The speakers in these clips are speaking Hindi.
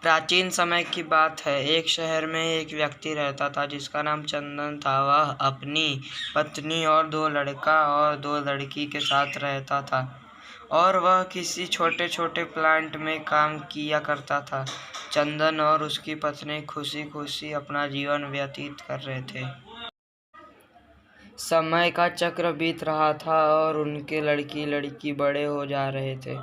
प्राचीन समय की बात है। एक शहर में एक व्यक्ति रहता था जिसका नाम चंदन था। वह अपनी पत्नी और 2 लड़का और 2 लड़की के साथ रहता था और वह किसी छोटे छोटे प्लांट में काम किया करता था। चंदन और उसकी पत्नी खुशी खुशी अपना जीवन व्यतीत कर रहे थे। समय का चक्र बीत रहा था और उनके लड़की लड़की बड़े हो जा रहे थे।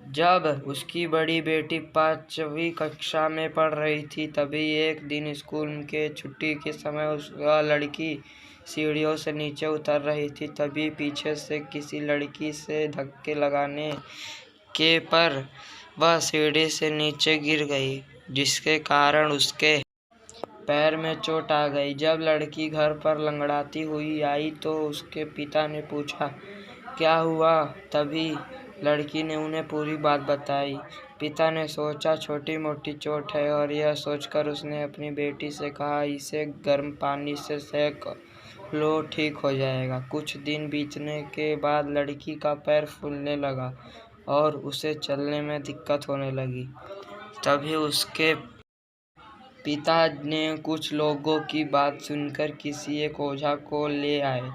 जब उसकी बड़ी बेटी 5वीं कक्षा में पढ़ रही थी, तभी एक दिन स्कूल के छुट्टी के समय वह लड़की सीढ़ियों से नीचे उतर रही थी। तभी पीछे से किसी लड़की से धक्के लगाने के पर वह सीढ़ी से नीचे गिर गई, जिसके कारण उसके पैर में चोट आ गई। जब लड़की घर पर लंगड़ाती हुई आई तो उसके पिता ने पूछा, क्या हुआ? तभी लड़की ने उन्हें पूरी बात बताई। पिता ने सोचा छोटी मोटी चोट है और यह सोचकर उसने अपनी बेटी से कहा, इसे गर्म पानी से सेक लो, ठीक हो जाएगा। कुछ दिन बीतने के बाद लड़की का पैर फूलने लगा और उसे चलने में दिक्कत होने लगी। तभी उसके पिता ने कुछ लोगों की बात सुनकर किसी एक ओझा को ले आए,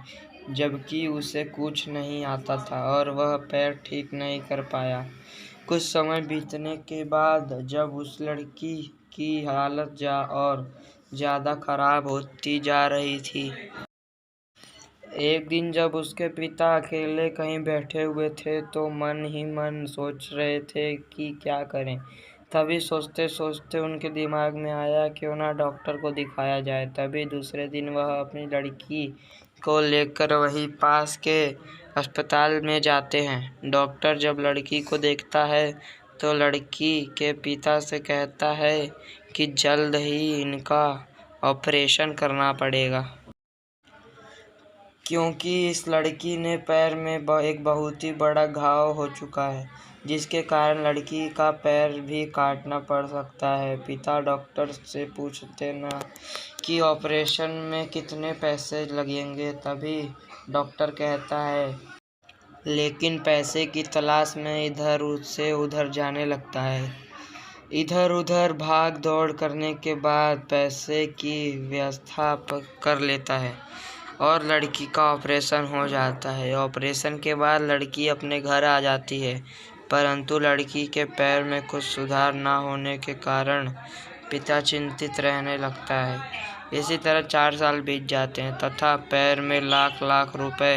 जबकि उसे कुछ नहीं आता था और वह पैर ठीक नहीं कर पाया। कुछ समय बीतने के बाद जब उस लड़की की हालत और ज़्यादा खराब होती जा रही थी, एक दिन जब उसके पिता अकेले कहीं बैठे हुए थे तो मन ही मन सोच रहे थे कि क्या करें। तभी सोचते सोचते उनके दिमाग में आया, क्यों ना डॉक्टर को दिखाया जाए। तभी दूसरे दिन वह अपनी लड़की को लेकर वहीं पास के अस्पताल में जाते हैं। डॉक्टर जब लड़की को देखता है तो लड़की के पिता से कहता है कि जल्द ही इनका ऑपरेशन करना पड़ेगा, क्योंकि इस लड़की ने पैर में एक बहुत ही बड़ा घाव हो चुका है, जिसके कारण लड़की का पैर भी काटना पड़ सकता है। पिता डॉक्टर से पूछते ना कि ऑपरेशन में कितने पैसे लगेंगे। तभी डॉक्टर कहता है, लेकिन पैसे की तलाश में इधर से उधर जाने लगता है। इधर उधर भाग दौड़ करने के बाद पैसे की व्यवस्था कर लेता है और लड़की का ऑपरेशन हो जाता है। ऑपरेशन के बाद लड़की अपने घर आ जाती है, परंतु लड़की के पैर में कुछ सुधार न होने के कारण पिता चिंतित रहने लगता है। इसी तरह 4 साल बीत जाते हैं तथा पैर में लाख लाख रुपए